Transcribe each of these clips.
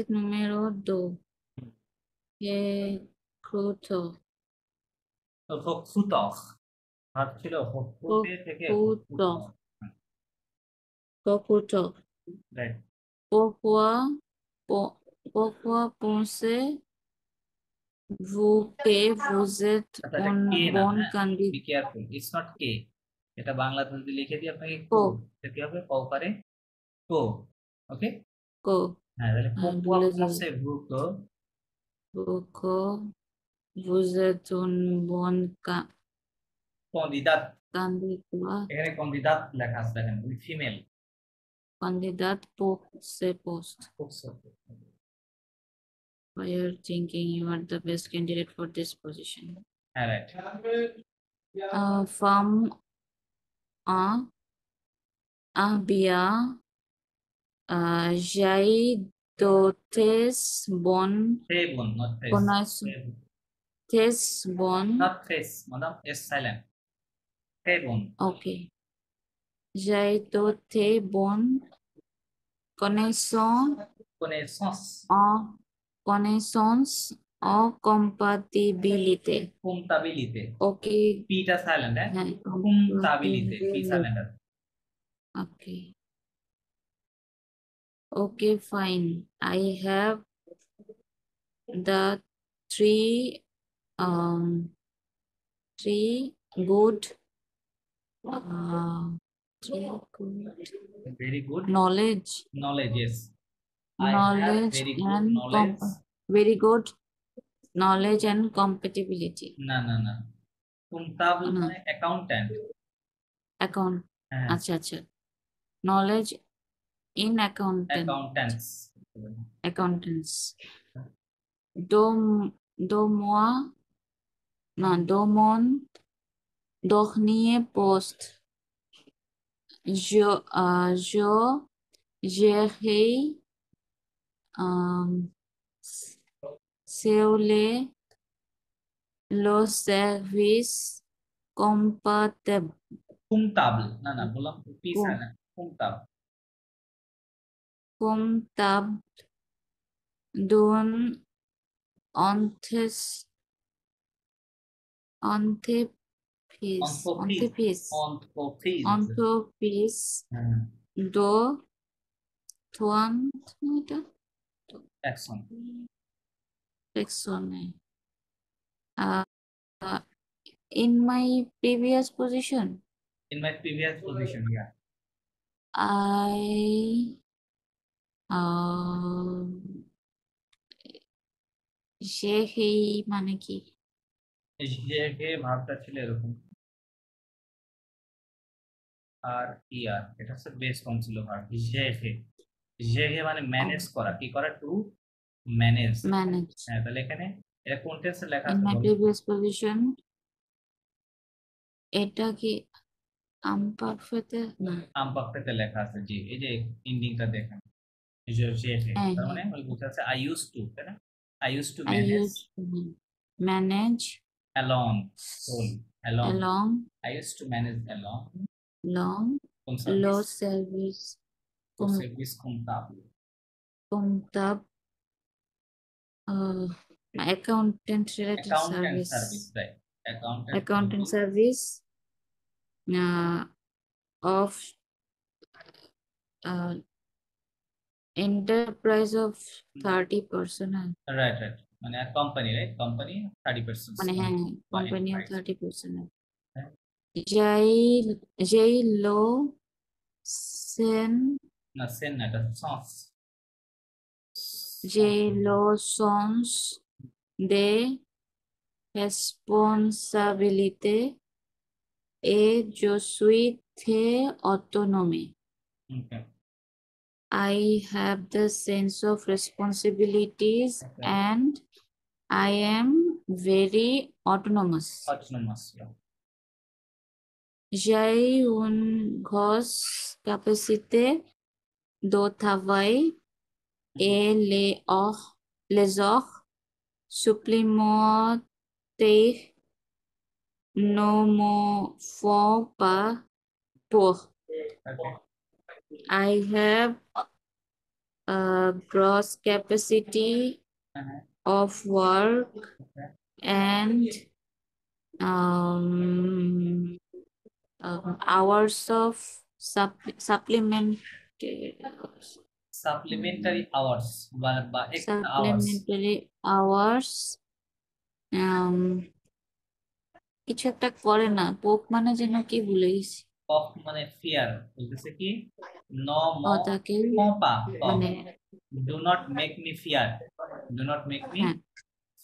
Número 2. Fruto. ফুটক ভাত ছিল ফুটে থেকে Fruto. Fruto. Right Pourquoi pensez-vous que vous êtes আচ্ছা এটা un কে না, bon হ্যাঁ, বি candidat? কেয়ারফুল, ইটস নট কে। এটা বাংলাতে যদি লিখে দিই আপনাকে কো, Co, এটা কি হবে? কও পারে কো। ওকে, co. হ্যাঁ, তাহলে pourquoi ভুলে যাবে। pensez-vous que Pourquoi vous êtes un bon candidat, candidat, এখানে candidat লেখা আছে দেখেন, with female. candidat pour ce poste? Why are you thinking you are the best candidate for this position? হ্যাঁ, right. Femme bien, j'ai d'autres bonnes থে বোন, not থ্রেস, connaissances, bonnes. Not থ্রেস, madam, S silent, থে বোন। Ok. J'ai d'autres bonnes connaissances connaissance, en connaissance en compatibilité. comptabilité, Ok. পিটা silent, হ্যাঁ, হ্যাঁ, comptabilité, P compatibility. Silent. Okay. Okay, fine. I have the three three good three good very good knowledge knowledge, yes, I have very good and knowledge, very good knowledge and compatibility. না না না, comptable না, মানে accountant. account. হ্যাঁ, আচ্ছা knowledge in accountants. accountants. Do moi non do mon dernier poste. Je gérais sur le service comptable comptable, না না, বললাম P silent, comptable, d'un entreprise entreprise, entreprise, entreprise হ্যাঁ, de 30 action. personnes. Uh, in my previous position, In my previous position, yeah, I সেই মানে কি? যে ভাবটা ছিল এরকম, আর কি আর এটা হচ্ছে বেস ফর্ম ছিল ভার্ব যে মানে ম্যানেজ করা, কি করা? To manage. Manage. হ্যাঁ, তাহলে এখানে এটা কোন টেন্সে লেখা In আছে my বলো? previous position, এটা কি আমপারফেক্টে না? আমপারফেক্টে লেখা আছে, জি, এই যে এন্ডিংটা দেখেন, যে তার মানে ওই বুঝাচ্ছে আই ইউজ টু, তাই না? I used to I manage used to manage অ্যালং, হোল, অ্যালং, along I used to manage along long কোন low সার্ভিস? service কোন service comptable, comptable accountant related accountant service. Service, right, Accounting service uh, of uh, enterprise of 30 personnel. Right right, মানে company, right, company 30% মানে হ্যাঁ বা company of enterprise, 30 personnel. হ্যাঁ, যেই যেই লো সেন না সেন না, এটা সস, যেই লো সন্স de responsabilité et je suis très autonome. Okay, I have the sense of responsibilities and I am very autonomous. Autonomous, J'ai une grosse capacité de travail et les heures supplémentaires ne me font pas peur. Okay, I have gross capacity of work Okay. and hours of Supplementary hours বা extra hours supplementary hours কিছু একটা করে না পোক মানে যেন কি ভুলে গেছি of মানে fear বলতেছে কি তাকে মানে মানে do not make me fear do not make me হ্যাঁ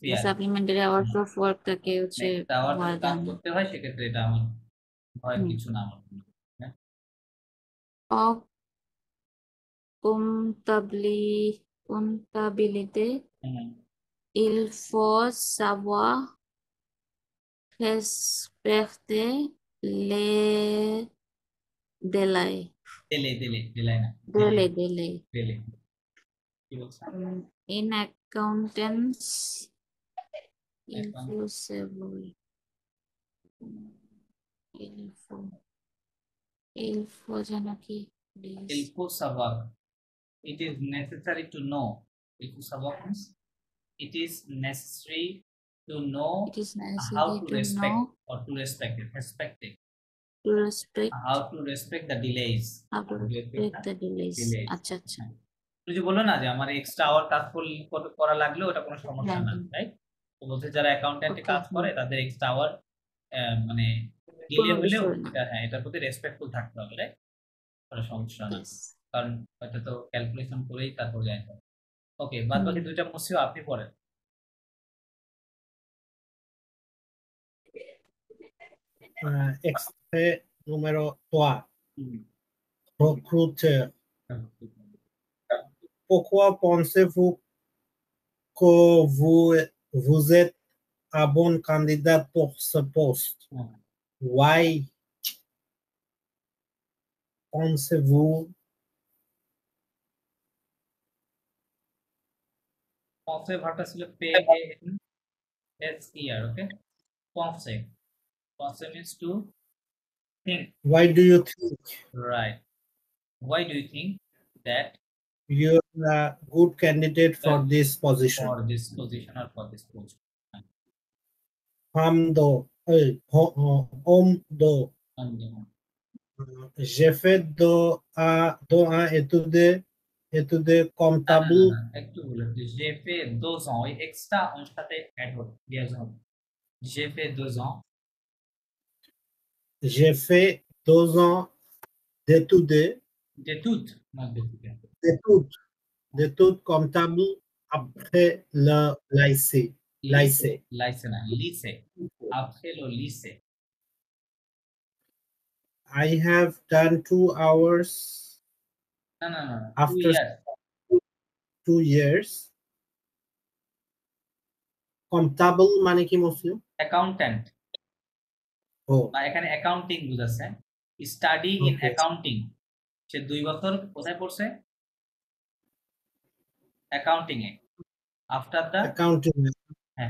fear supplementary hours of work তাকে হচ্ছে extra hours ভয় কাজ দেয় না করতে হয় সেক্ষেত্রে এটা আমার ভয়ের হুম। কিছু না আমার জন্য। হ্যাঁ? Comptabilité, হুম। il faut savoir respecter les délais. দিলাই না Délai. দিলে কি বলছে In accountants, il এখন faut savoir. Il faut, il faut যেন কি please. il faut savoir it is necessary to know il faut savoir means it is necessary to know It is how necessary to to respect know or to respect it to respect how to respect the delays how to respect the delays. delays আচ্ছা আচ্ছা হ্যাঁ। তুমি যে বললো না যে আমার extra hour কাজ করা লাগলেও ওটা কোনো সমস্যা হ্যাঁ, না তাই তো বলতে যারা অ্যাকাউন্টেন্টে Okay, কাজ করে তাদের এক্সট্রা আওয়ার মানে ডিলে কোনো হলেও বিষয় না হ্যাঁ এটার প্রতি রেসপেক্টফুল থাকতে হবে right? কোনো সমস্যা না Yes. কারণ এটা তো ক্যালকুলেশন করেই তারপর যাইতে হবে ওকে বাদ বাকি দুইটা মুসিও আপনি পড়েন Extrait numéro 3. Hmm. Recruteur. Pourquoi pensez-vous que vous êtes un bon candidat pour ce poste? Hmm. Why pensez-vous Penser ভার্বটা ছিল pay here okay penser penser means to think why do you think right why do you think that you're a good candidate for this position? for this position or for this post Homme do. J'ai fait un étude comptable. একটু বলে j'ai fait 2 ans ওই extra ওর সাথে add হবে দিয়ে হবে j'ai fait 2 ans J'ai fait 2 ans d'études d'études not d'études comptables après le lycée. lycée না lycée après le lycée I have done 2 hours না after 2 years 2 years. Comptable মানে কি মসিও? Accountant ও বা এখানে অ্যাকাউন্টিং বুঝাচ্ছে স্টাডি ইন Okay. অ্যাকাউন্টিং সে 2 বছর কোথায় পড়ছে অ্যাকাউন্টিং এ after the accounting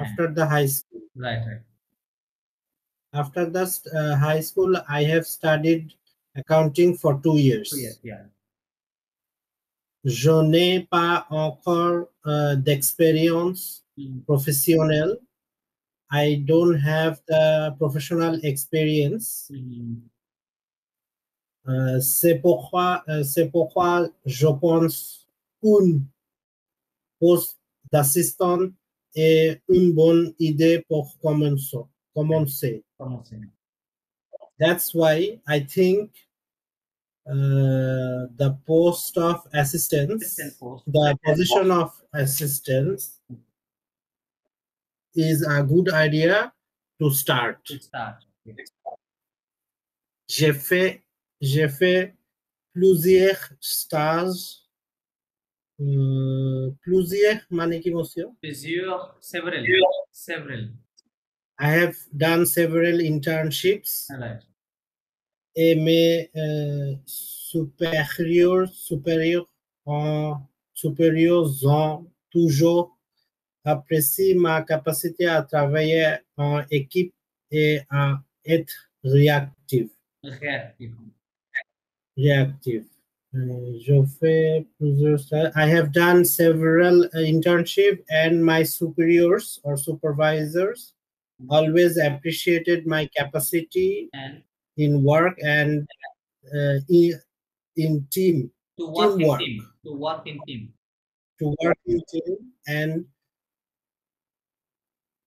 after the high school. Right After the high school, I have studied accounting for 2 years. Je n'ai pas encore d'expérience professionnelle. I don't have the professional experience. C'est pourquoi je pense qu'une poste d'assistant est une bonne idée pour commencer. That's why I think the post of assistance, the position of assistance is a good idea to start. J'ai fait plusieurs stages. Plusieurs মানে কি monsieur? several I have done several internships. right Et mes supérieurs ont toujours apprécié ma capacité à travailler en équipe et à être réactif. I have done several internship, and my superiors or supervisors always appreciated my capacity and in work and in team to work in teamwork. team. To work in team. To work in team and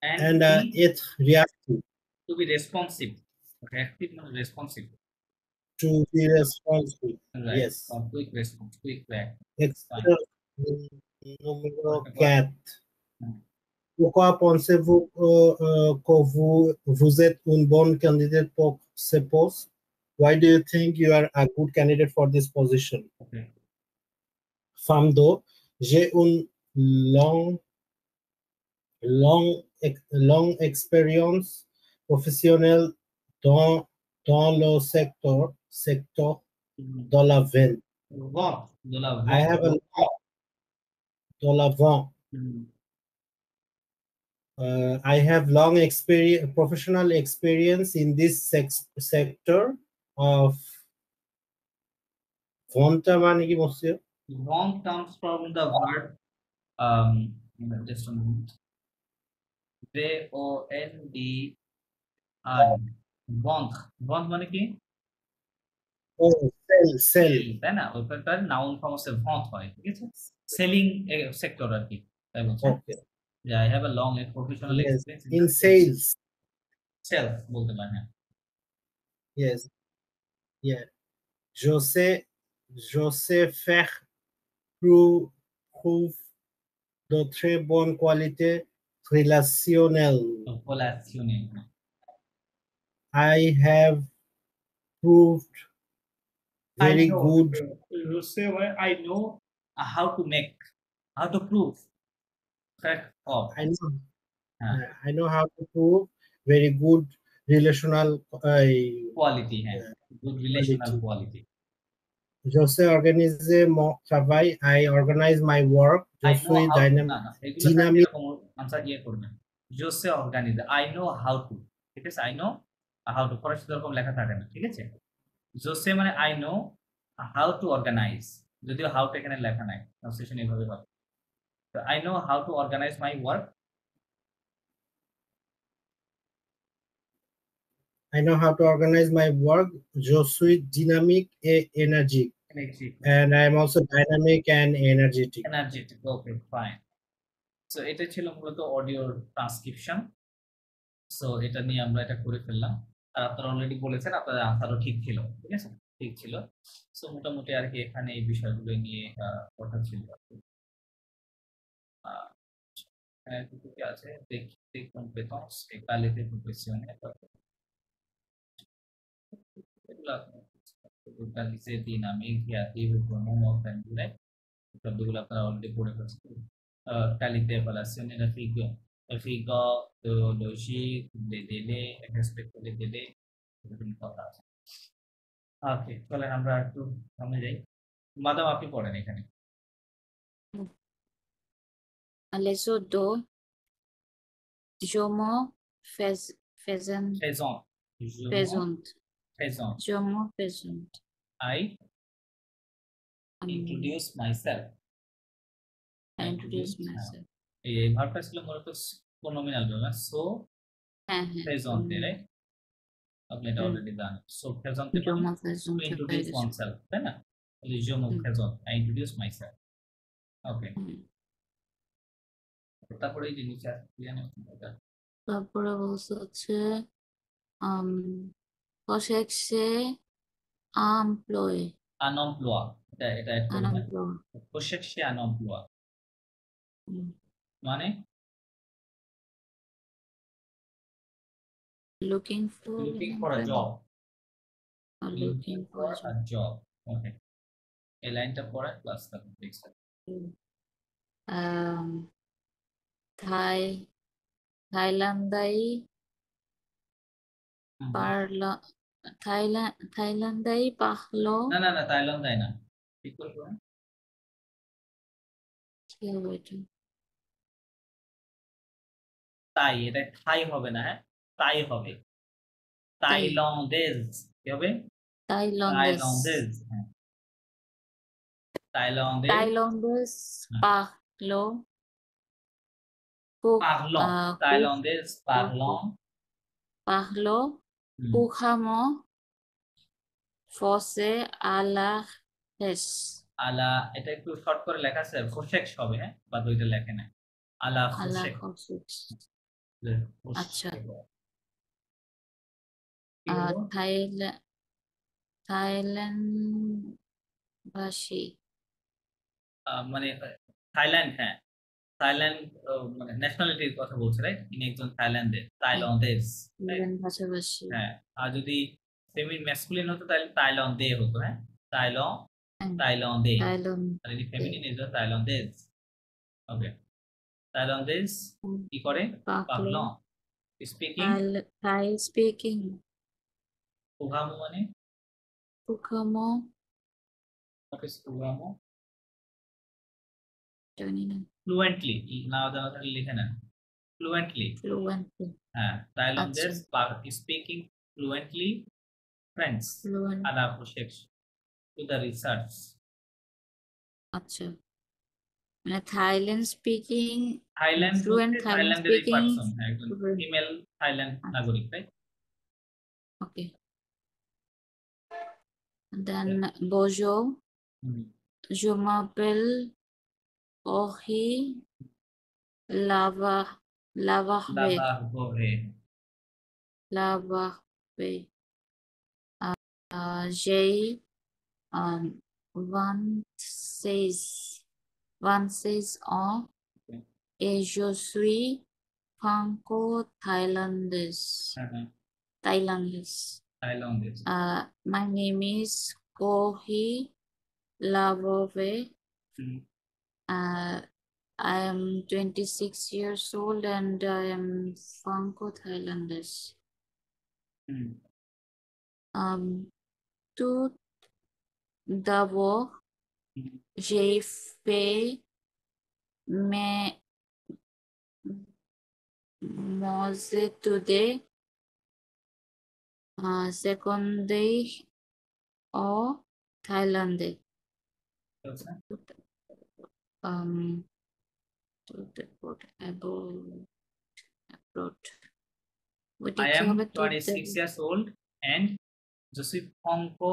And it's reactive. to be responsive. Reactive means responsive. To be responsive. Right. Yes. Or quick response, quick react. Extra numéro 4. Pourquoi pensez-vous que vous êtes une bonne candidate pour ce poste? Why do you think you are a good candidate for this position? Okay. Femme d'eau, j'ai une long expérience professionnelle dans le secteur de la vente. I have a de la vente. I have long experience, professional experience in this sector of vente মানে কি monsieur? Vente comes from the word just a moment. VOND vente মানে কি? Sell তাই না? ওইটার noun form হচ্ছে ভন্ট হয়, ঠিক আছে? সেলিং সেক্টর আর কি, তাই বলছেন? Yeah, I have a long professional experience in sales. Sales বলতে পারেন, হ্যাঁ। Yes. Yeah. Je sais faire preuve de très bonne qualité relationnelle. I have proved very good. You say, I know how to make, how to prove. I know how to prove very good relational quality. Good relational quality. Je sais organiser mon travail. I organize my work. Je suis dynamic. Je sais organize. I know how to. ঠিক আছে? I know how to. পরে সেরকম লেখা থাকে না, ঠিক আছে? Je sais মানে I know how to organize. যদিও how to এখানে লেখা নাই, ট্রান্সলেশন এইভাবে হবে। So I know how to organize my work. I know how to organize my work. Je suis dynamique et énergique. And I am also dynamic and energetic. Okay, fine. So এটা ছিল মূলত অডিওর transcription. So এটা নিয়ে আমরা এটা করে ফেললাম। আর আপনারা অলরেডি বলেছেন আপনাদের আনসারও ঠিক ছিল, ঠিক আছে? ঠিক ছিল। সো মোটামুটি আর কি এখানে এই বিষয়গুলো নিয়ে কথা ছিল। কি আছে দেখি compétences et qualité professionnelle. Localiser dynamique, créative, autonome, organique. সবগুলো আপনারা অলরেডি পড়ে ফেলছেন। Qualité relationnelle, logique, les délais, respect les délais, বিভিন্ন কথা আছে। ওকে, চলেন আমরা একটু সামনে যাই। মাদাম আপনি পড়েন এখানে। Leçon 2. Jomo faisant. Jomo faisant. I introduce myself. এই ভার্বটা ছিল মূলত প্রনোমিনাল ভার্ব, সো প্রেজেন্ট, রাইট? আপনি এটা অলরেডি জানেন। সো প্রেজেন্ট মানে introduce oneself, তাই না? তাহলে je me présente, I introduce myself. ওকে। তারপরে এই জিনিসটা জানেন এটা। তারপরে বলছে হচ্ছে recherche emploi. Un emploi. এটা recherche un emploi মানে looking for a job. Looking for a job. Okay. এই লাইনটা পড়া ক্লাস করতে দেখছেন। থাইল্যান্ডাই পাহলো। না থাইল্যান্ডাই না, ঠিক করবো। কি হবে এটা? তাই এটা থাই হবে না, হ্যাঁ তাই হবে। থাইল্যান্ডেজ কি হবে? থাইল্যান্ডেজ। হ্যাঁ Thaïlandais, Thaïlandais हाँ, parlent pour parlons, Thaïlandais parlons, parlent couramment français à la Hesse. আলা এটা একটু শর্ট করে লেখা আছে ফোশেক্স হবে, হ্যাঁ, বাদ ওইটা লেখে না, আলা À la ফোশেক, Hesse. আচ্ছা কি বলবো? থাইল্যান্ডবাসী মানে থাইল্যান্ড, হ্যাঁ, থাইল্যান্ড, মানে ন্যাশনালিটির কথা বলছে, রাইট? ইনি একজন থাইল্যান্ডের, থাইল্যান্ডেস, থাইল্যান্ড ভাষাভাষী হ্যাঁ। আর যদি ফেমিন ম্যাসকুলিন হতো তাহলে তাইলন্দে হতো, হ্যাঁ, তাইলন্দে। থাইল্যান্ড আর যদি ফেমিনিন এর জন্য তাইলন্দেজ। ওকে, তাইলন্দেজ কি করে? পাবলং, স্পিকিং, Thai speaking উহামু মানে couramment what is উহামু? জানি না ফ্লুয়েন্টলি, না জানা থাকলে লিখে নেন, ফ্লুয়েন্টলি, fluently হ্যাঁ, তাইলন্দেজ আচ্ছা স্পিকিং ফ্লুয়েন্টলি ফ্রেঞ্চ fluent আলা প্রোশেক্স টু দ্য রিসার্চ। আচ্ছা মানে থাইল্যান্ড স্পিকিং থাইল্যান্ড ফ্লুয়েন্ট বলতে থাইল্যান্ড থাইল্যান্ডের এই স্পিকিং পার্সন, একজন ফিমেল থাইল্যান্ড নাগরিক, তাই? ওকে দেন bonjour je m'appelle Ori Lava Lavahbe লাভাহবে, Lavahbe j'ai 26 ans et je suis franco-thaïlandaise. Thaïlandaise. থাইল্যান্ডেজ, My name is Kohi Lavove. I am 26 years old and I am Franco-Thailandese. Tout d'abord, j'ai fait mes études secondaires au Thaïlande. I am 26 years old and je suis franco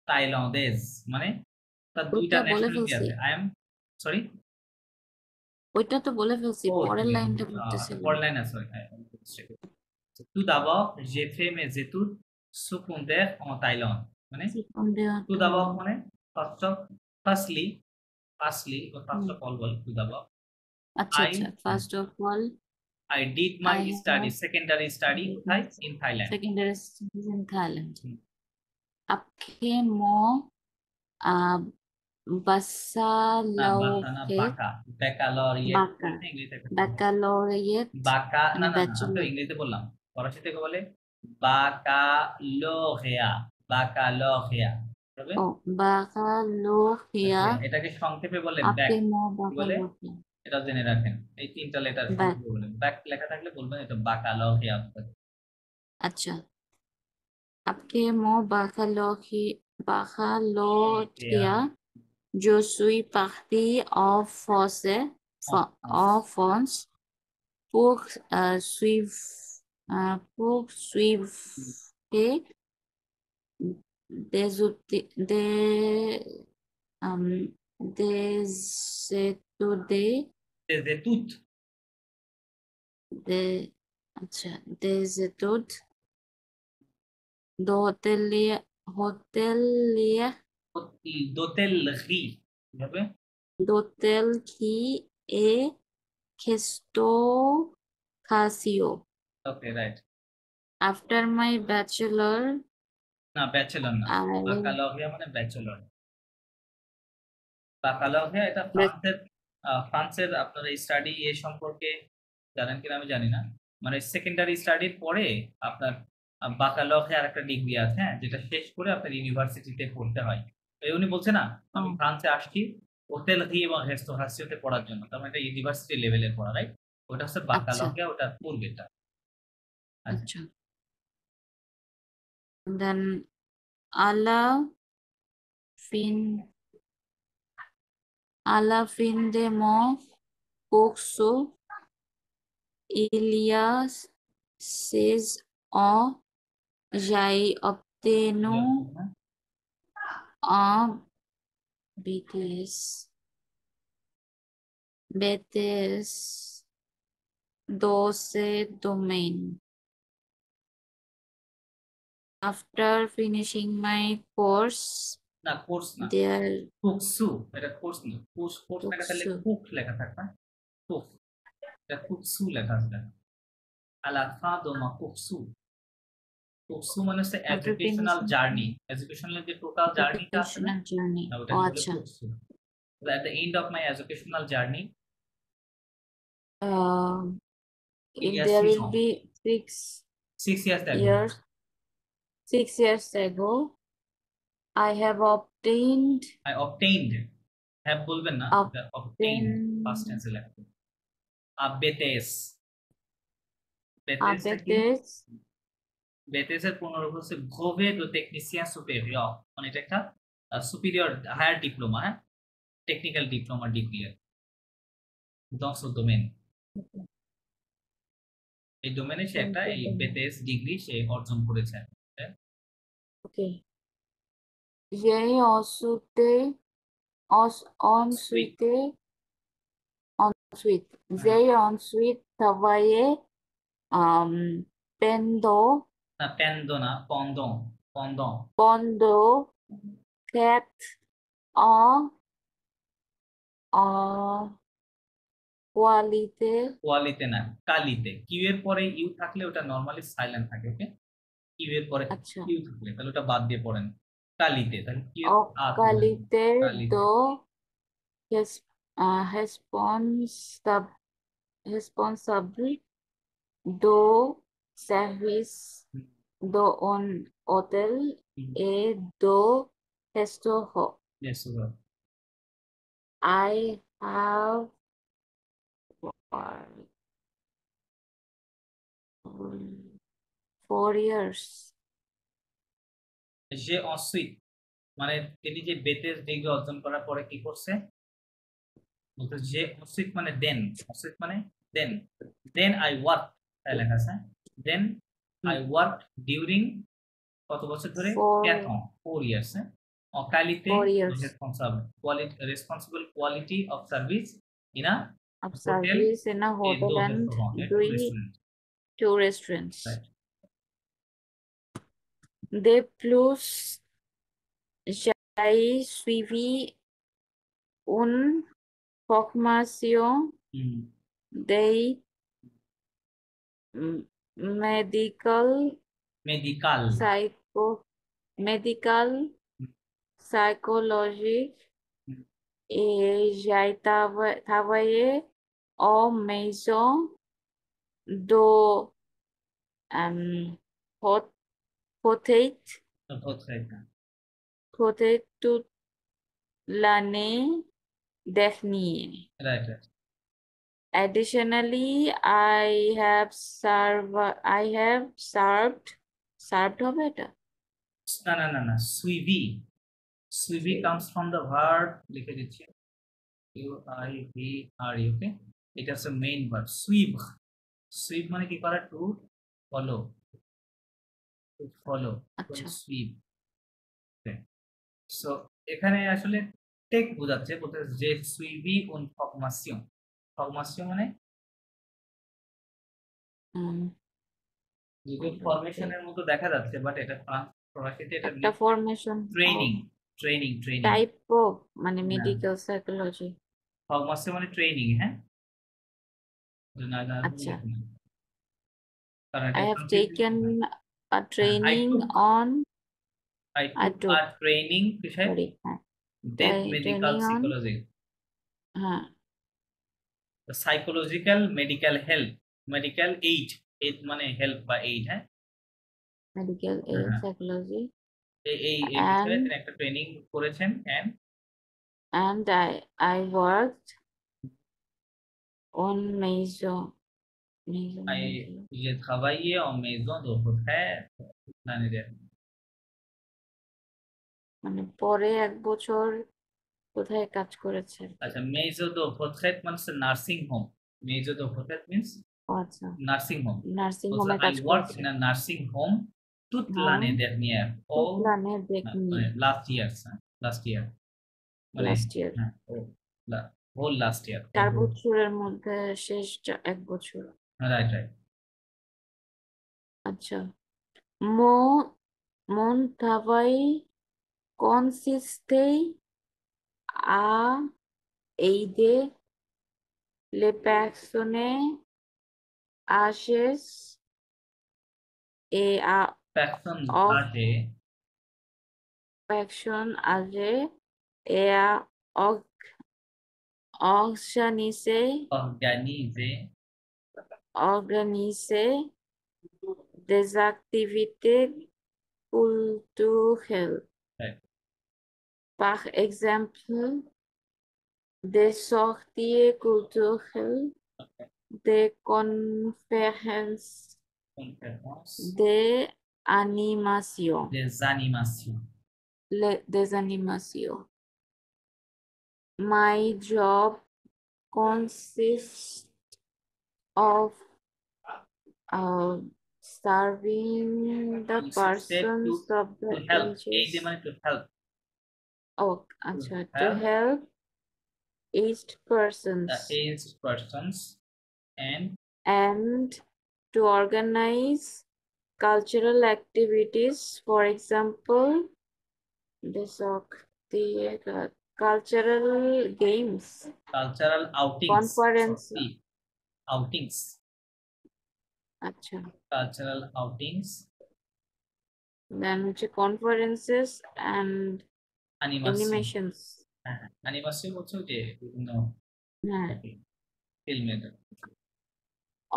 thaïlandaise, মানে তার দুইটা nationality আছে। I am sorry, ওইটা তো বলে ফেলছি, পরের লাইনটা বলতেছি। পরের লাইন আছে, tout d'abord j'ai fait mes études secondaires en Thaïlande, মানে tout d'abord মানে firstly or first of all ball, tout d'abord আচ্ছা আচ্ছা first of all I did my study, secondary study কোথায়? In Thailand. Secondary studies in Thailand. आपके मो ইংরেজিতে বললাম, ফরাসি থেকে বলে বাকালোহেয়া, বাকালোহেয়া, এটাকে সংক্ষেপে বলে ব্যাক, বলে এটা জেনে রাখেন, এই তিনটা লেটার বলে ব্যাক লেখা থাকলে বলবেন এটা বাকালোহেয়া। আচ্ছা आपके मो Bacalotia, je suis partie en France pour suivre des études d'hôtellerie et restauration. Okay, right. After my bachelor, না ব্যাচেলর না, বাকালোহিয়া মানে ব্যাচেলর। বাকালোহিয়া এটা ফ্রান্সের আপনার স্টাডি এ সম্পর্কে জানেন কিনা আমি জানি না, মানে সেকেন্ডারি স্টাডির পরে আপনার বাকালোহিয়ার একটা ডিগ্রি আছে, হ্যাঁ, যেটা শেষ করে আপনার ইউনিভার্সিটিতে পড়তে হয়। তো উনি বলছে না আমি ফ্রান্সে আসছি হোটেলরি এবং রেস্টোরেন্টে পড়ার জন্য, তার মানে এটা ইউনিভার্সিটি লেভেলের পড়া, রাইট? ওটা হচ্ছে বাকালোহিয়া, ওটা পূর্বেটা। আচ্ছা then à la fin À la fin de mon cursus, il y a 6 ans, j'ai obtenu un BTS, BTS 12 domain. After finishing my course, না কোর্স না, there কুকসু, এটা কোর্স না, কোর্স লেখা থাকলে Kuksu. কুক লেখা থাকবে, কুক, এটা কুকসু লেখা আছে। আলা ফাদোমা কুকসু, কুকসু মানে হচ্ছে After educational finishing journey, educational যে টোটাল জার্নিটা আছে না, educational journey. ওটা Oh, বলে acha. কুকসু। At the end of my educational journey, If yes, there six will on. be 6 years ago, years, 6 years ago, I have obtained I obtained, have বলবেন না, এটা obtained past tense এ লেখা। আবেতেস, বেতেসটা কি? ABTS বেতেসের পুনরূপ হচ্ছে brevet de technicien supérieur, মানে এটা একটা superior higher diploma, হ্যাঁ, technical diploma degree dans ce domaine, এই ডোমেনে সে একটা এই বেতেস ডিগ্রি সে অর্জন করেছে। Okay. J'ai ensuite, j'ai ensuite travaillé pendant না পেন্দো না, পন্দং, পন্দং, pendant 4 ans en qualité কোয়ালিতে না, কালিতে। কিউ এর পরে ইউ থাকলে ওটা নরমালি সাইলেন্ট থাকে, ওকে। কিউ এর পরে আচ্ছা ইউ থাকলে তাহলে ওটা বাদ দিয়ে পড়েন, কালিতে, তাহলে কিউ en আ qualité কালিতে, de responsable do service do un hotel et do restaurant. Yes, I have worked 4 years. যে ensuite মানে তিনি যে বেতেস ডিগ্রি অর্জন করার পরে কি করছে, বলতে যে ensuite মানে দেন, ensuite মানে দেন, দেন আই ওয়ার্ক, তাই লেখা আছে, দেন আই ওয়ার্ক ডিউরিং কত বছর ধরে, 4 years, হ্যাঁ, en qualité 4 years responsible quality of service in a of hotel service in a et hotel deux and restaurants, et doing restaurant, 2 restaurants. right. De plus, j'ai suivi une formation de medical psychology et j'ai travaillé en maison de peut-être toute l'année dernière. Right. Additionally, I have served হবে এটা? না, সুইভি, সুইভি comes from the verb, লিখে দিচ্ছি, UIVRE, ওকে। এটা হচ্ছে main verb, সুইভ, সুইভ মানে কি করা, টু ফলো, টু ফলো, আচ্ছা সুইভ। সো এখানে আসলে টেক বোঝাচ্ছে, বলতে যে সুইভি উন ফরমাসিয়ন, ফরমাসিয়ন মানে যদিও ফরমেশনের মতো দেখা যাচ্ছে, বাট এটা ফরাসিতে এটা একটা ফরমেশন ট্রেনিং, টাইপ অফ মানে মেডিকেল সাইকোলজি। ফরমাসিয়ন মানে ট্রেনিং, হ্যাঁ। আচ্ছা কারণ I have taken a training on I took a training sorry with medical psychology, the psychological medical help, medical aid, aid মানে help বা aid, হ্যাঁ, medical aid psychology এই বিষয়ে তিনি একটা ট্রেনিং করেছেন, and I worked on maison. J'ai travaillé en maison de retraite l'année dernière. মানে পরে 1 বছর কোথায় কাজ করেছেন? আচ্ছা, মেজো দো ভোট্রেট মানে নার্সিং হোম। মেজো দো ভোট্রেট মিন্স ও আচ্ছা, nursing home. নার্সিং Also, হোমে I কাজ worked করেছেন। in a nursing home toute home l'année dernière. All প্ল্যানে দেখনি last year, last year. মানে লাস্ট ইয়ার। হ্যাঁ, whole last year. 4 বছরের মধ্যে শেষ 1 বছর। Right, right. আচ্ছা, mo montavai consistei a eide le persone ages e a Person of age, person age e a organise organise des activités culturelles. right. Par exemple, des sorties culturelles, Okay. des conférences, Conférence, des animations, des animations. des animations. My job consists of serving the You should say persons of the to help. ages. এই যে মানে to help. Oh, আচ্ছা, to help aged persons The aged persons and and to organize cultural activities, for example, the cultural games, cultural outings. conference. Sorry, outings. আচ্ছা, Cultural outings. then conferences and Animation. animations. Animation হচ্ছে যে বিভিন্ন হ্যাঁ, ফিল্মের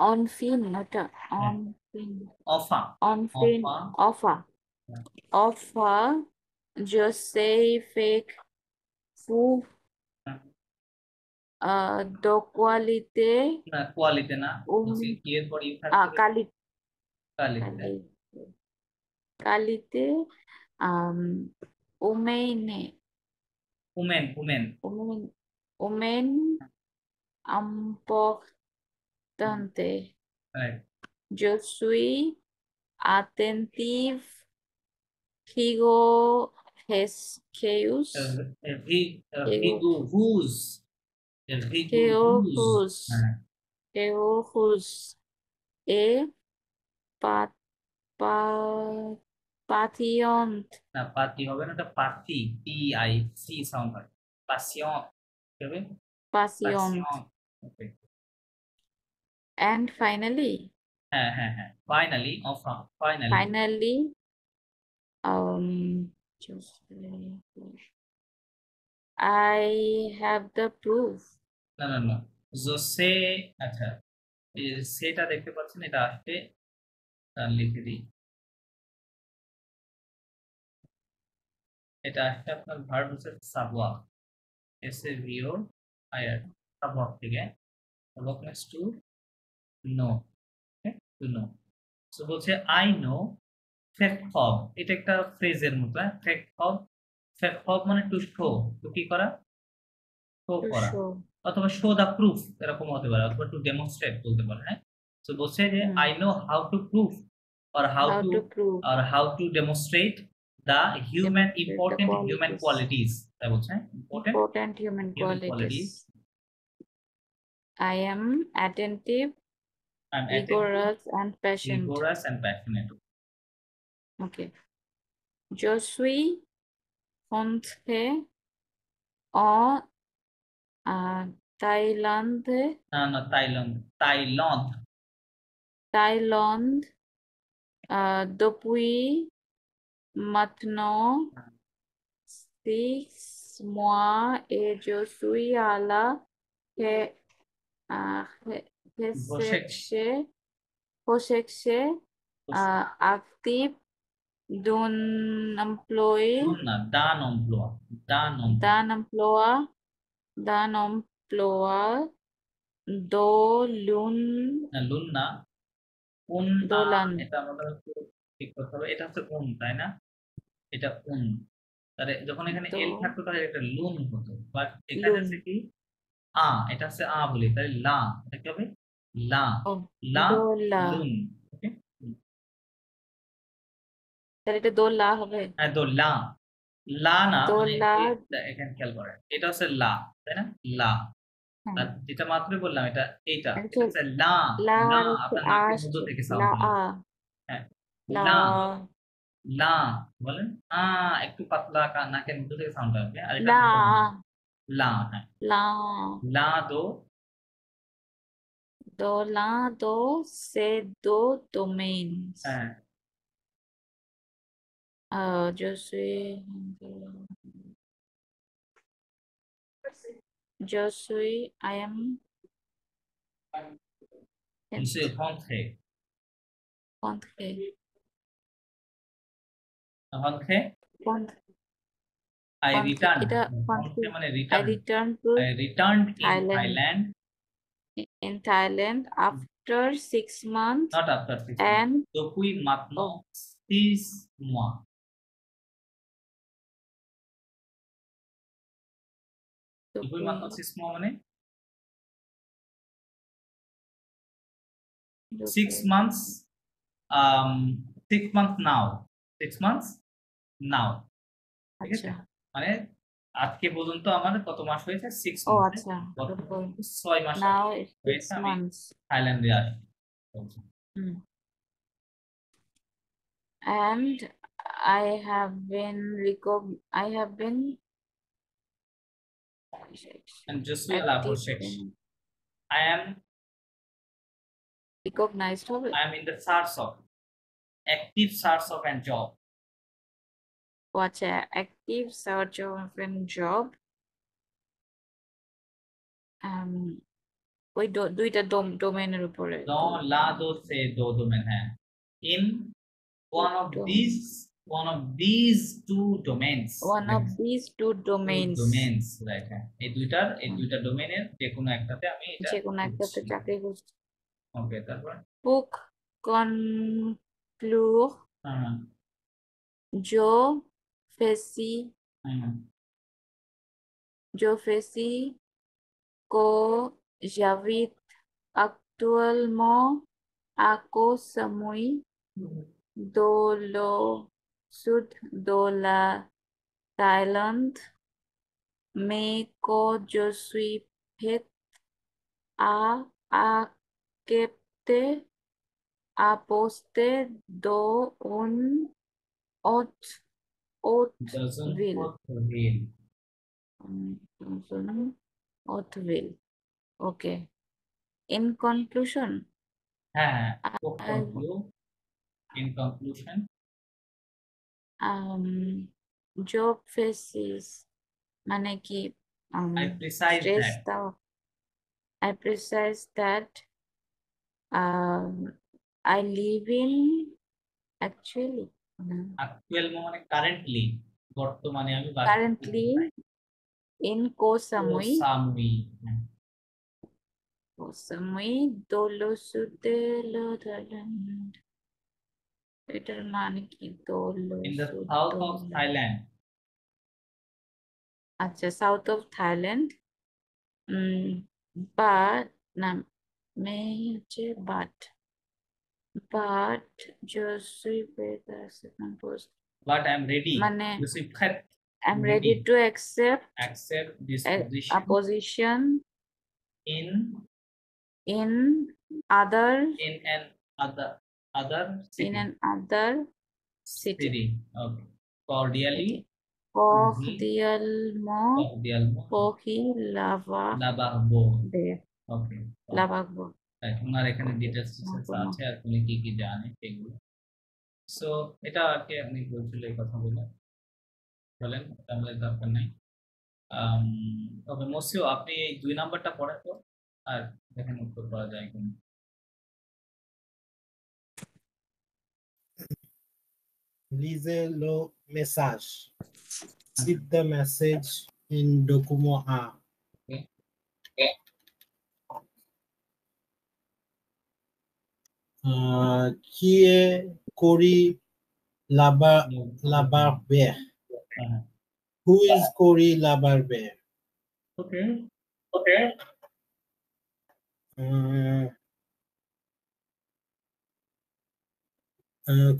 on film, ওটা on film, of a on film, offer, offer, je sais fake food de qualité, না কোয়ালিতে না হচ্ছে কি এর পর ইউ থাকবে qualité, কোয়ালিতে qualité, humaine, women women humaine importante. Right Je suis attentive, rigorous, rigorous, et patient. না পাতি হবে না, এটা পাতি PI সি সাউন্ড হয় পাসিয়ন হবে Patient. ওকে And finally, হ্যাঁ হ্যাঁ হ্যাঁ finally of a finally just I have the proof. না না না জোসে আচ্ছা এই সেটা দেখতে পাচ্ছেন, এটা আসবে লিখে দিই, এটা আসবে আপনার ভার্ব হচ্ছে সাবওয়া SAVO আয়ার সাবওয়া থেকে verb next to know, to know. So বলছে I know fact of, এটা একটা ফ্রেজের মতো, fact of মানে টু শো, তো কি করা, শো To করা, show. অথবা শো দা প্রুফ এরকম হতে পারে, অথবা টু ডেমনস্ট্রেট বলতে পারে। হ্যাঁ, তো বলছে যে I know how to prove or how to demonstrate the important human qualities, তাই বলছে important human qualities. I am attentive, rigorous and passionate. Okay. Je suis entré en Thaïlande depuis maintenant 6 mois et je suis à la recherche active d'un emploi এটা আমাদের ঠিক করতে হবে, এটা হচ্ছে তাই না, এটা তাহলে যখন এখানে তো এল থাকতো তাহলে এটা লুন হতো, বাট এখানে লুন। আছে কি এটা আছে বলি, তাহলে লা, এটা কি হবে লা, ও লা দোলা, লুন। ওকে, তাহলে এটা দোলা হবে। হ্যাঁ দো লা, লা না মানে দোলা। এখানে খেয়াল করেন এটা হচ্ছে লা, তাই না, লা। হ্যাঁ, আর যেটা মাত্রই বললাম এটা এইটা, এটা এটা হচ্ছে হচ্ছে লা, লা লা আর হচ্ছে আপনার আ নাকের মধ্য আসছে, থেকে লা সাউন্ড আ, হবে। হ্যাঁ লা লা, লা বলেন একটু পাতলা নাকের মধ্য থেকে সাউন্ড হবে, আর এটা লা লা। হ্যাঁ লা লা দো, দোলা, দো সে দো domains. হ্যাঁ Yo soy, I am, je suis rentré, rentré, rentré, rentré, I return, এটা rentré rentré. মানে I return, returned to I returned in Thailand, Thailand, after 6 months not after 6 months, and depuis maintenant oh, 6 mois, depuis maintenant 6 mois মানে 6 months, 6 months now, 6 months now, ঠিক আছে, আচ্ছা, মানে আজকে পর্যন্ত আমার কত মাস হয়েছে 6 ও মাস, আচ্ছা, গত 6 মাস now it's 6 হয়েছে আমি months. থাইল্যান্ডে আসি। And I have been And je suis à la active recherche, in I am recognized হবে। I am in the search of, active search of a job, ও আচ্ছা, active search of a job. ওই দুইটা ডোমেনের উপরে dans la do se do domain hai, in one of these two domains, one of these two domains, right, হ্যাঁ এই দুইটা ডোমেইনের যে কোনো একটাতে আমি এটা যে কোনো একটাতে চাকরি করছি। ওকে, তারপর Pour conclure, হ্যাঁ je fais que j'habite actuellement à Koh Samui, dans le sud de la Thaïlande, mais que je suis prête à accepter à poster dans une autre doesn't ville. work real, Autre ville. Okay. In conclusion, হ্যাঁ I, in conclusion, job faces মানে কি I precise stress that, দাও, I precise that I live in actually actual মানে currently, বর্তমানে আমি বাস currently in Koh Samui, দোলো সুদেলো Thailand. এটার মানে কি দোলো in the south of Thailand, আচ্ছা, সাউথ অফ থাইল্যান্ড, বাট না মে হচ্ছে but je suis prêt à post but I am ready, মানে you see prêt, I'm ready to accept this a position in in other an other in city, an other city. okay, cordially, cordialement kohi lavabo, there okay, lavabo. ওনার এখানে Okay. Details আছে আর উনি কি কি জানে সেগুলো, so এটা আর কি আপনি বলছিল এই কথাগুলো বলেন, আমাদের দরকার নাই। তবে মসিও আপনি এই 2 নাম্বারটা পড়েন তো, আর দেখেন উত্তর পাওয়া যায় কিনা। Lisez le message. Cite the message in document A. Okay. Qui est Cory Labarbière? Who is Cory Labarber? Okay Okay.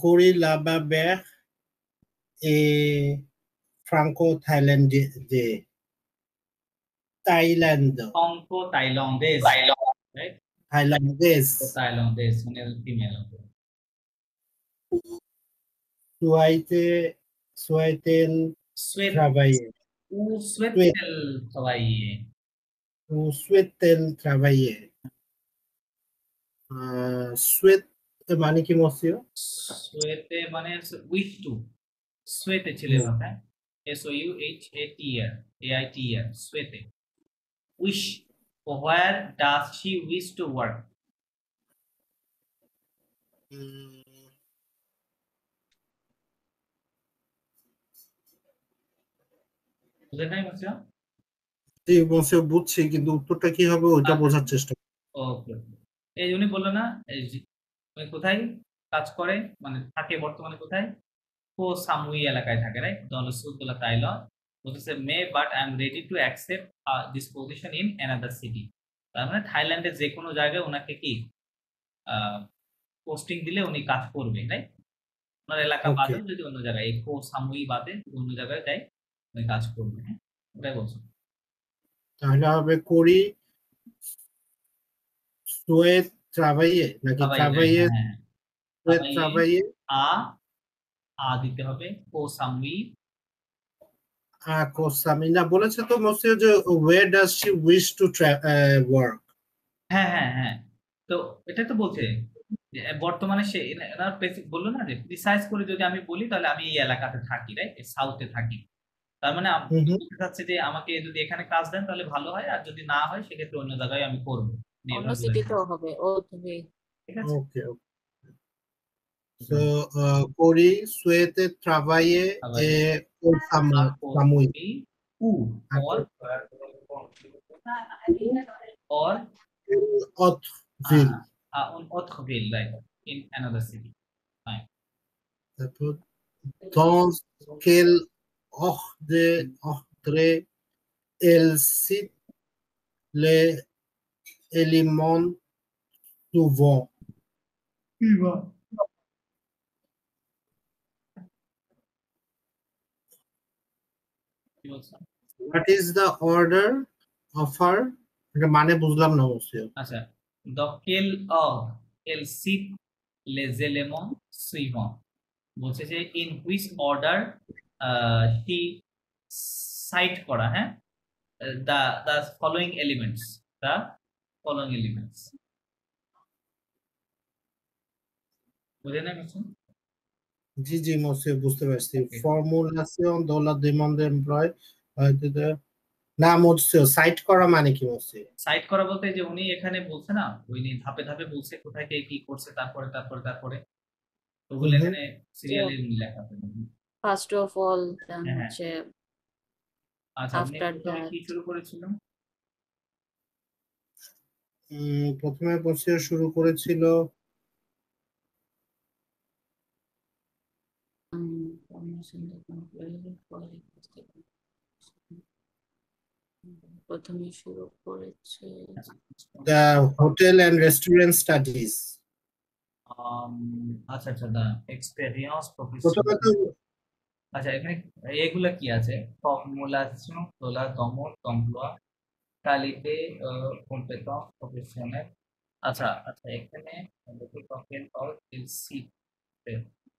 Cory Labarber est franco-thaïlandais. Thaïlande. ফ্রাঙ্কো তাইলান্দেজ রাইট Thaïlandaise. তাইলান্দেজ মানে ফিমেল Souhaite-t-elle সুয়েত travailler? উ সুয়েতেল travailler Où souhaite-t-elle travailler? Souhaite মানে কি monsieur? সুয়েতে মানে উইশ টু সুয়েতে ছেলে ভাষায় SOUHATER সুয়েতে wish where does she wish to work বুঝলেন নাই বুঝছো জি monsieur বুঝছি কিন্তু উত্তরটা কি হবে ওইটা বোঝার চেষ্টা ওকে এই উনি বললো না এই যে উনি কোথায় কাজ করে মানে থাকে বর্তমানে কোথায় কো সামুই এলাকায় থাকে রাইট দলসুদুল্লাহ তাইলন বলতেছে মে but I am ready to accept this position in another city তার মানে থাইল্যান্ডের যে কোনো জায়গায় ওনাকে কি পোস্টিং দিলে উনি কাজ করবে রাইট ওনার এলাকা Okay. বাদে যদি অন্য জায়গায় এই কো সামুই বাদে যদি অন্য জায়গায় যায় উনি কাজ করবে হ্যাঁ ওটাই বলছো তাহলে হবে করি souhaite travailler নাকি travailler হ্যাঁ souhaite travailler আ দিতে হবে কো সামুই কোসামিনা বলেছে তো monsieur যে where does she wish to work? হ্যাঁ হ্যাঁ হ্যাঁ তো এটা তো বলছে যে বর্তমানে সে এনার বললো না যে প্রিসাইজ করে যদি আমি বলি তাহলে আমি এই এলাকাতে থাকি রাইট সাউথে থাকি তার মানে বলতে চাচ্ছে যে আমাকে যদি এখানে কাজ দেন তাহলে ভালো হয় আর যদি না হয় সেক্ষেত্রে অন্য জায়গায় আমি করবো অন্য সিটিতেও হবে ও তুমি ঠিক আছে Okay. So Cory souhaite travailler au Samui. Où or Autre ville. on autre ville right in another city fine Dans quel ordre elle cite les éléments suivants? What is the order of her? এটা মানে বুঝলাম না অবশ্যই আচ্ছা dans quel ordre elle cite les éléments suivants বলছে যে in which order she cite করা হ্যাঁ the following elements বুঝে না কিছু জি জি monsieur বুঝতে পারছি formulation de la demande d'emploi না monsieur সাইট করা মানে কি monsieur সাইট করা বলতে যে উনি এখানে বলছে না উনি ধাপে ধাপে বলছে কোথায় কে কি করছে তারপরে ওগুলো এখানে সিরিয়ালি লেখা আছে ফার্স্ট অফ অল হচ্ছে আচ্ছা আফটার দ্যাট কি শুরু করেছিল প্রথমে বসে শুরু করেছিল প্রথমে শুরু করেছে the hotel and restaurant studies আচ্ছা দা এক্সপেরিয়েন্স প্রফেশনাল আচ্ছা এখানে এগুলা কি আছে ফর্মুলাশন তোলা দমন তম্পলোয়া কালিতে কম্পিটেন্স প্রফেশনাল আচ্ছা এখানে দেখো token or LC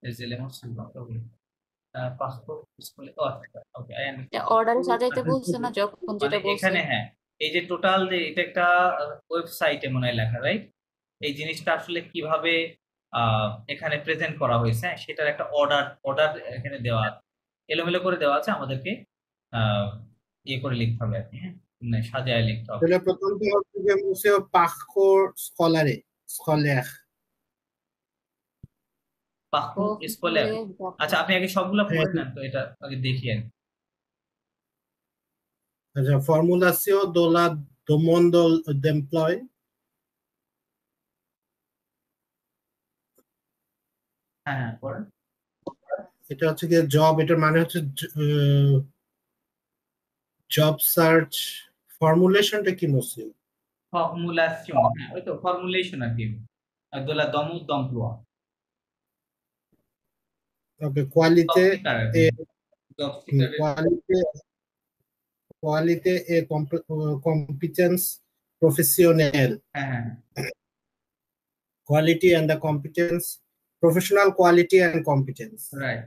as elements passport স্কুলে ওকে আই আন্ডারস্ট্যান্ড অর্ডারে সাজাইতে বলছে না যখন যেটা বলছে এখানে হ্যাঁ এই যে টোটাল যে এটা একটা ওয়েবসাইটে মনে হয় লেখা রাইট এই জিনিসটা আসলে কিভাবে এখানে প্রেজেন্ট করা হয়েছে সেটার একটা অর্ডার এখানে দেওয়া আছে এলোমেলো করে দেওয়া আছে আমাদেরকে ইয়ে করে লিখতে হবে আর কি হ্যাঁ সাজায় লিখতে হবে তাহলে প্রথমটা হচ্ছে যে মুসে parcours scolaire parcours scolaire আচ্ছা আপনি আগে সবগুলো পড়ে নেন তো এটা আগে দেখি আর আচ্ছা formulation de la demande d'emploi হ্যাঁ পড়েন এটা হচ্ছে কি জব এটার মানে হচ্ছে জব সার্চ ফর্মুলেশনটা কি মসিও? ফর্মুলাশন, হ্যাঁ ওই তো ফর্মুলেশন আর কি, দোলা দমু দমপ্লোয়া, ওকে, জব কোয়ালিতে সিকার আর কি, এ জব সিকারের। কোয়ালিতে কোয়ালিতে এ কম্পিটেন্স প্রফেশনাল, হ্যাঁ হ্যাঁ quality and the competence, professional quality and competence. Right.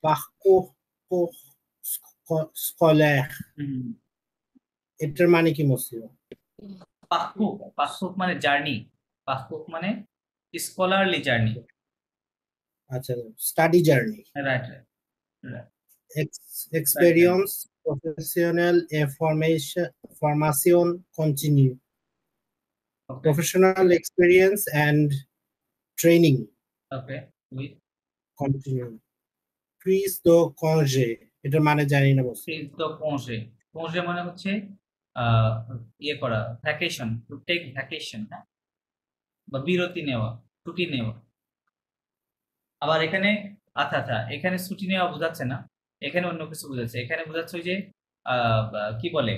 Parcours scolaire, হুম। এটার মানে কি মসিও? পাখপুক, পাখপুক মানে জার্নি, পাখপুক মানে স্কলারলি জার্নি। আচ্ছা, study journey. Right right Experience professional formation continue, okay professional experience and training okay with continue. Prise de congé, এটার মানে জানি না মসিও। প্রিজ দ্য কংজে, কংজে মানে হচ্ছে আহ ইয়ে করা, ভ্যাকেশন, টু টেক ভ্যাকেশন, হ্যাঁ, বা বিরতি নেওয়া, ছুটি নেওয়া। আবার এখানে আচ্ছা আচ্ছা, এখানে ছুটি নেওয়া বোঝাচ্ছে না, এখানে অন্য কিছু বোঝাচ্ছে। এখানে বোঝাচ্ছে ওই যে কি বলে,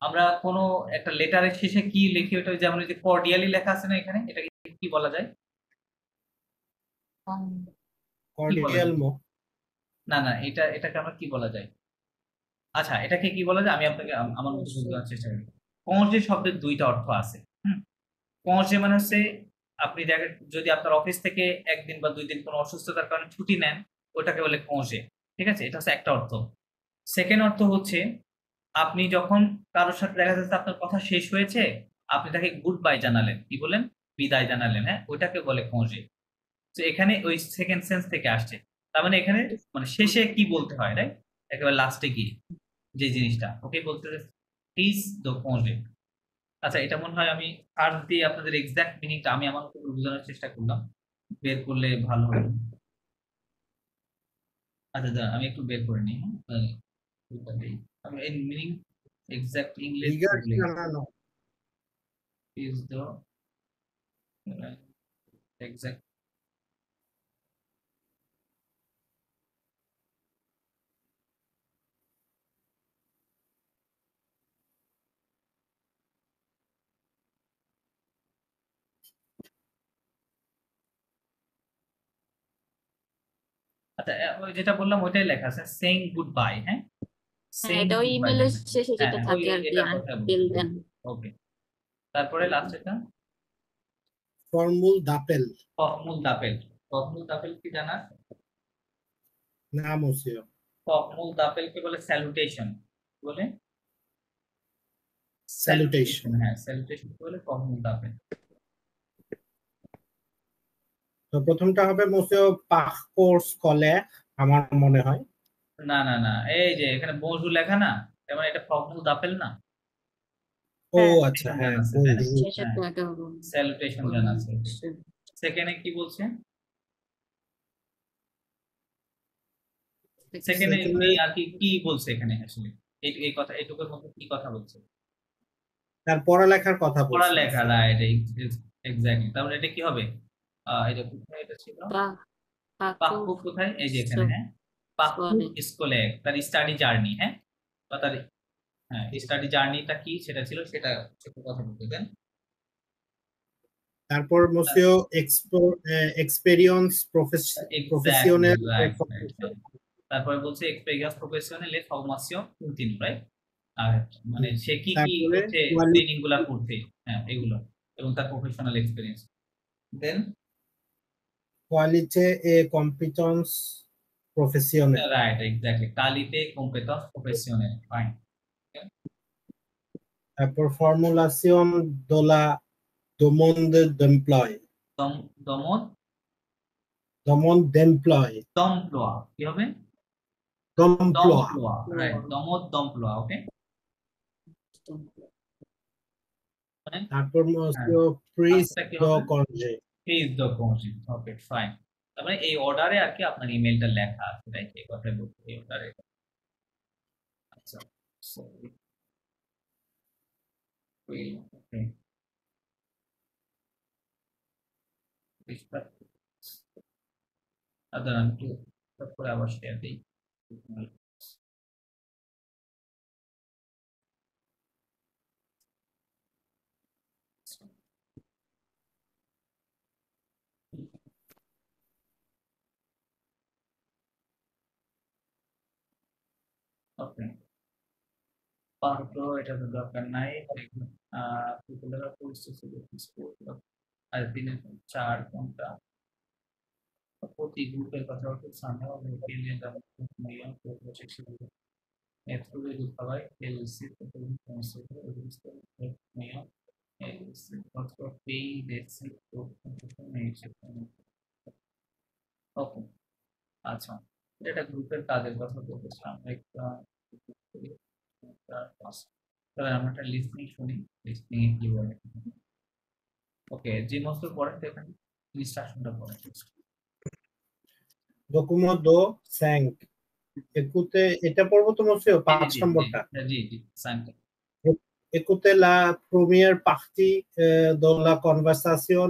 আমরা কোনো একটা লেটারের শেষে কি লিখি, ওটা যেমন ওই যে কর্ডিয়ালি লেখা আছে না, এখানে এটা কি বলা যায়? কি বলা Cordial যায়? mo, না না, এটাকে আমরা কি বলা যায়? আচ্ছা, এটাকে কি বলা যায় আমি আপনাকে আমার মতো বুঝতে দেওয়ার চেষ্টা করি। কংজে শব্দের দুইটা অর্থ আছে। কংজে মানে হচ্ছে আপনি দেখেন, যদি আপনার অফিস থেকে একদিন বা 2 দিন কোনো অসুস্থতার কারণে ছুটি নেন, ওটাকে বলে কংজে। ঠিক আছে, এটা হচ্ছে একটা অর্থ। সেকেন্ড অর্থ হচ্ছে আপনি যখন কারোর সাথে দেখা যাচ্ছে আপনার কথা শেষ হয়েছে, আপনি তাকে গুড বাই জানালেন, কি বলেন, বিদায় জানালেন, হ্যাঁ, ওইটাকে বলে কংজে। তো এখানে ওই সেকেন্ড সেন্স থেকে আসছে। তার মানে এখানে মানে শেষে কি বলতে হয়, রাইট, একেবারে লাস্টে গিয়ে যে জিনিসটা ওকে বলতে প্লিজ দো কংজে। আচ্ছা, এটা মনে হয় আমি সার্চ দিয়ে আপনাদের এক্সাক্ট মিনিংটা আমি আমার মতো করে বোঝানোর চেষ্টা করলাম, বের করলে ভালো হবে। আচ্ছা দাঁড়ান, আমি একটু বের করে নিই, হ্যাঁ, আমি এই মিনিং এক্সাক্ট ইংলিশ figure বলি, জানানো। is the exact। আচ্ছা, ওই যেটা বললাম ওইটাই লেখা আছে, সেইং গুড বাই, হ্যাঁ, হ্যাঁ, সেইং এটা ওই গুড বাই ইমেলের লেখা আছে। শেষে হ্যাঁ যেটা হ্যাঁ, ওই থাকে আর কি, এটার কথা আনটিল বলছি। দেন। ওকে, তারপরে লাস্ট এটা ফর্মুল দাপেল, ফহমুল দাপেল। ফহমুল দাপেল কি জানা? না মসিও। ফহমুল দাপেলকে বলে স্যালুটেশন, বলে স্যালুটেশন। স্যালুটেশন, হ্যাঁ স্যালুটেশন বলে ফহমুল দাপেল। তো প্রথমটা হবে মসিও পার্কোর স্কলাire, আমার মনে হয়। না না না, এই যে এখানে বজু লেখা না, যেমন এটা ফহমুল দাপেল না, ও হ্যাঁ, আচ্ছা, স্যালুটেশন হ্যাঁ, জানা আছে, তাই না? bonjour। শেষের হ্যাঁ, তো এটা হবে। স্যালুটেশন জানা আছে। সেকেন্ডে কি বলছে? সেকেন্ডে উনি সেকেন্ডে আর কি কি বলছে এখানে আসলে, এই কথা, এইটুকুর মধ্যে কি কথা বলছে? তার পড়ালেখার কথা বলছি পড়ালেখা, মসিও। Right, exactly. তাহলে এটা কি হবে? এটা কোথায় এটা ছিল? পাকুর পাকপুক কোথায়? এই যে এখানে, হ্যাঁ, পাকপুক স্কলে স্কুলে তার স্টাডি জার্নি, হ্যাঁ, বা তার, হ্যাঁ, স্টাডি জার্নিটা কি সেটা ছিল, সেটা একটু কথা বলতে দেন। তারপর মসিও experience exactly, professional. Right right right. তারপরে বলছে এক্সপেরিয়েন্স প্রফেশনাল এ ফরমাশন কন্টিনিউ, রাইট। আর মানে সে কি কি তারপরে হচ্ছে ট্রেনিং গুলা করতে, হ্যাঁ এগুলো, এবং তার প্রফেশনাল এক্সপেরিয়েন্স। দেন কোয়ালিটি এ কম্পিটেন্স প্রফেশনাল। রাইট, এক্স্যাক্টলি, কালিতে কম্পিটেন্স প্রফেশনাল, ফাইন। তারপর ফর্মুলাশন দোলা demande d'emploi, দম দমন demande d'emploi, দমপ্লোয়া, কি হবে? d'emploi. দমপ্লোয়া, রাইট, দমদ দমপ্লোয়া, ওকে। মানে তারপর হ্যাঁ, মসিও prise আচ্ছা কি de হবে? congé. প্লিজ দ্য কনসিন, ওকে ফাইন। তার মানে এই অর্ডারে আর কি আপনার ইমেলটা লেখা আছে, রাইট, এই কথাই বলতে এই অর্ডারে। আচ্ছা, ওকে, আচ্ছা, আমি একটু তারপরে আবার শেয়ার দিই। পারতো, এটা তো দরকার নাই। আর 3 4 কোনটা প্রতি গ্রুপের কথা হচ্ছে সামনে সবাই এলসি ওকে। আচ্ছা, এটা গ্রুপের কাজের কথা বলতেছিলাম। তবে আমরা একটা লিস্টিং শুনি, লিস্টিং এ কি বলে। ওকে, যে মস্ত পড়েন এখানে ইনস্ট্রাকশনটা পড়েন। Document 2, 5. Écoutez, এটা পড়বো তো monsieur, 5 নম্বরটা। জি জি, 5। Écoutez la première partie de la conversation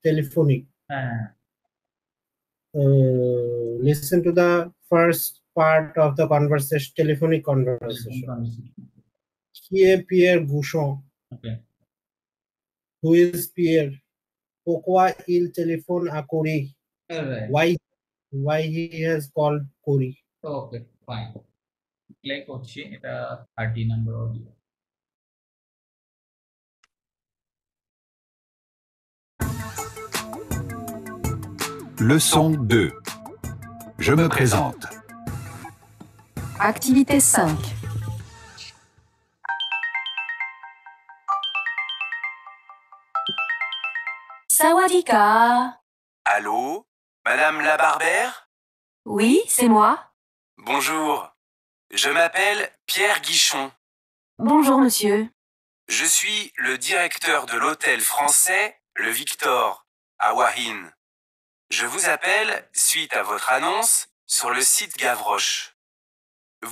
téléphonique. হ্যাঁ, Listen to the first part of the conversation, telephonic conversation. Qui est Pierre Bouchon? Okay, Who is Pierre? Pourquoi il téléphone à Corey? Why he has called Corey? Okay, fine. Play করছি, এটা 30 নম্বর audio. Leçon 2. Je me présente. Activité 5. Sawadika. Allô, Madame la Barbère? Oui, c'est moi. Bonjour. Je m'appelle Pierre Guichon. Bonjour, monsieur. Je suis le directeur de l'hôtel français Le Victor, à Wahin. Je vous appelle suite à votre annonce sur le site Gavroche.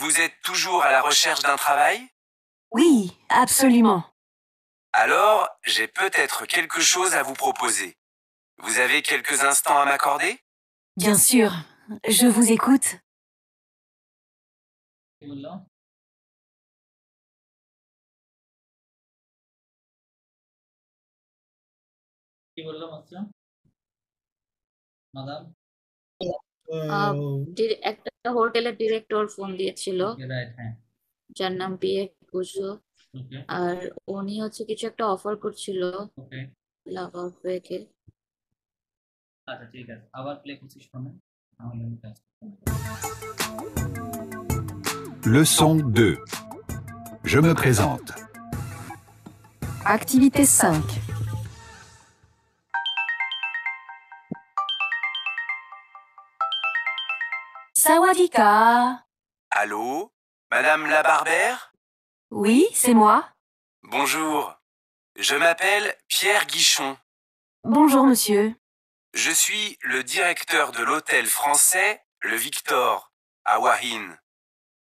Vous êtes toujours à la recherche d'un travail? Oui, absolument. Alors, j'ai peut-être quelque chose à vous proposer. Vous avez quelques instants à m'accorder? Bien sûr. Je vous écoute. কি বললো? কি বললো master? Madame? একটা হোটেলের director phone দিয়েছিল, right, হ্যাঁ। যার নাম পিয়ে কুশো। ওকে, আর উনি হচ্ছে কিছু একটা অফার করছিল ওকে। লাভারপেকে। আচ্ছা, ঠিক আছে, আবার প্লে করছি, শোনেন, তাহলে আমি কাজ করতে পারবো। Leçon 2. Je me présente. Activité 5. Sawadika. Allô, Madame la Barbère? Oui, c'est moi. Bonjour. Je m'appelle Pierre Guichon. Bonjour, monsieur. Je suis le directeur de l'hôtel français Le Victor, à Wahin.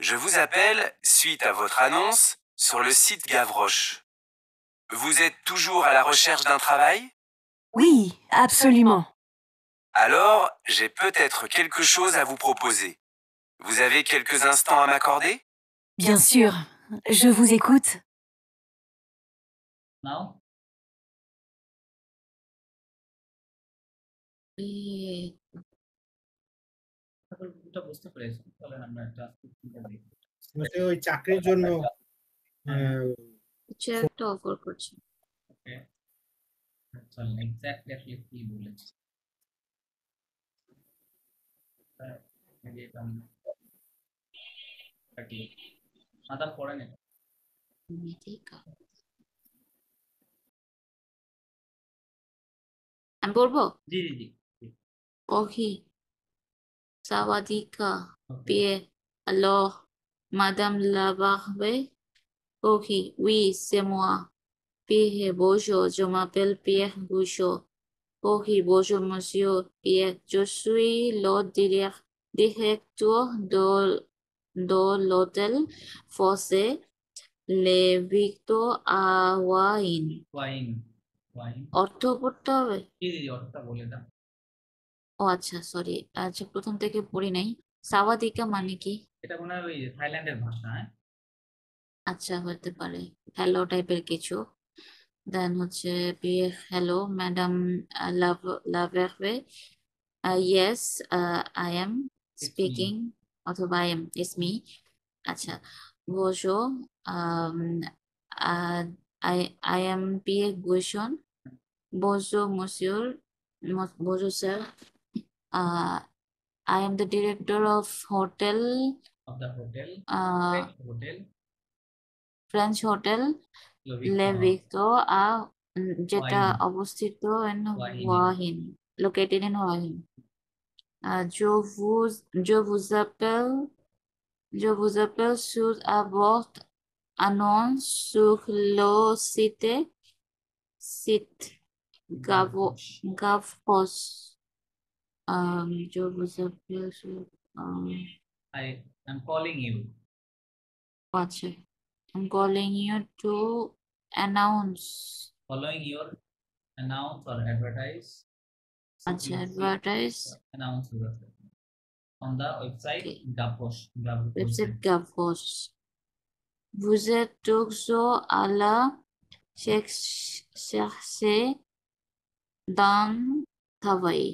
Je vous appelle suite à votre annonce sur le site Gavroche. Vous êtes toujours à la recherche d'un travail? Oui, absolument. Alors, j'ai peut-être quelque chose à vous proposer. Vous avez quelques instants à m'accorder? Bien sûr. Je vous écoute. নাও। এটা বুঝতে পেরেছি, তাহলে আমরা একটা monsieur ওই চাকরির জন্য কিছু একটা অফার করছে। ওকে, চলেন এক্স্যাক্টলি আসলে কি বলেছে। মাদাম পড়েন এটা। আমি বলবো জি জি জি। ওহি সাওয়াদিকা পিয়ে alors madame Labarbe. Ok, oui, c'est moi. Pierre, bonjour, je m'appelle Pierre Bouchot. Ok, bonjour, monsieur Pierre. Je suis le directeur de l'hôtel français Le Victor à Wain. Wine, wine. অর্থ পড়তে হবে? জি জি, অর্থটা বলে দাও। ও আচ্ছা, সরি। আচ্ছা, প্রথম থেকে পড়ি নাই। সাওয়াদিকা মানে কি? এটা মনে হয় ওই থাইল্যান্ডের ভাষা, হ্যাঁ। আচ্ছা, হতে পারে হ্যালো টাইপের কিছু। দেন হচ্ছে বিয়ে হ্যালো ম্যাডাম লাভারবে। ইয়েস, আই এম স্পিকিং, অথবা আই এম, ইটস মি। আচ্ছা, bonjour, I am Pierre Guichon. Bonjour, monsieur. Bonjour, sir. I am the director of hotel, of the hotel, uh, hotel, French hotel, Le Victor, যেটা অবস্থিত in Wahin, located in Wahin. Je vous appelle sur votre annonce sur le site Gavros. Je vous appelle sur I am calling you. আচ্ছা, I'm calling you to announce. Following your announce or advertise. আচ্ছা, advertise. Announce on the website Okay. Gavroche. Website Gavros. Vous êtes toujours à la chercher dans travail.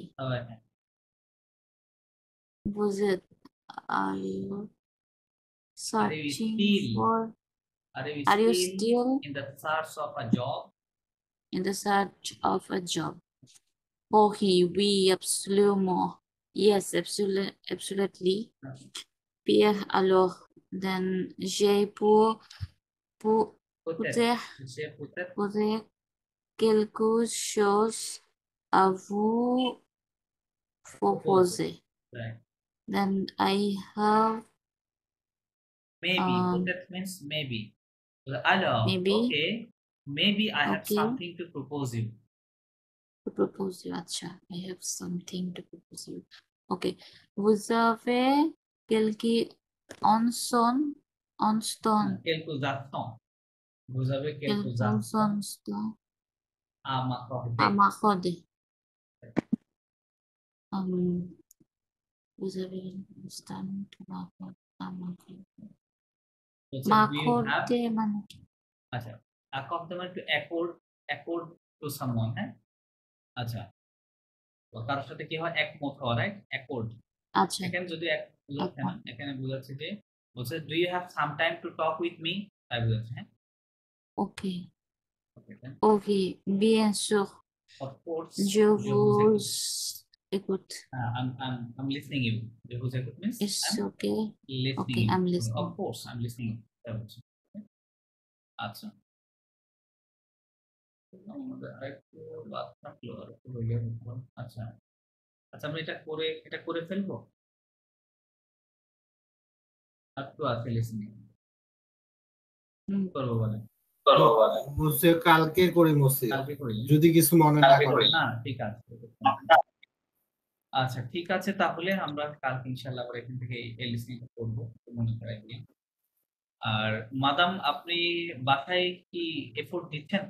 Vous êtes are you searching for? Are you still in the search of a job? In the search of a job? Okay, we absolument. Yes, absolutely. Pierre, alors, then j'ai peut-être quelque chose à vous proposer. Right. Then I have maybe. That means maybe. Alors, maybe. Okay. Maybe I have Okay. something to propose you. To propose you, acha. I have something to propose you. Okay. Vous avez quelques onstons. Quelques accents. Vous avez quelques accents à m'accorder. À m'accorder. Vous avez instant to m'accorder মানে আচ্ছা, accord মানে to accord to someone, হ্যাঁ? আচ্ছা, তো কারোর সাথে কি হয় একমত হওয়া, রাইট? accord. আচ্ছা, এখানে যদি এখানে বোঝাচ্ছে যে বলছে do you have some time to talk with me, তাই বোঝাচ্ছে, হ্যাঁ? Okay. Okay, bien sûr. Of course. Je vous écoute. I'm listening you. Je vous écoute means It's okay. Listening. Okay, I'm listening. Of course, I'm listening. আচ্ছা। আচ্ছা, আচ্ছা আমরা এটা করে ফেলবো। একটু আছে লিসেনিং। করবো বলে। কালকে করি মসি। কালকে করি। যদি কিছু মনে না করেন। না, ঠিক আছে। আচ্ছা, ঠিক আছে, তাহলে আমরা কালকে ইনশাআল্লাহ আবার এখান থেকে এই লিসেনিং করব, মনে করে। আর মাদাম, আপনি বাসায় কি এফোর্ট দিচ্ছেন?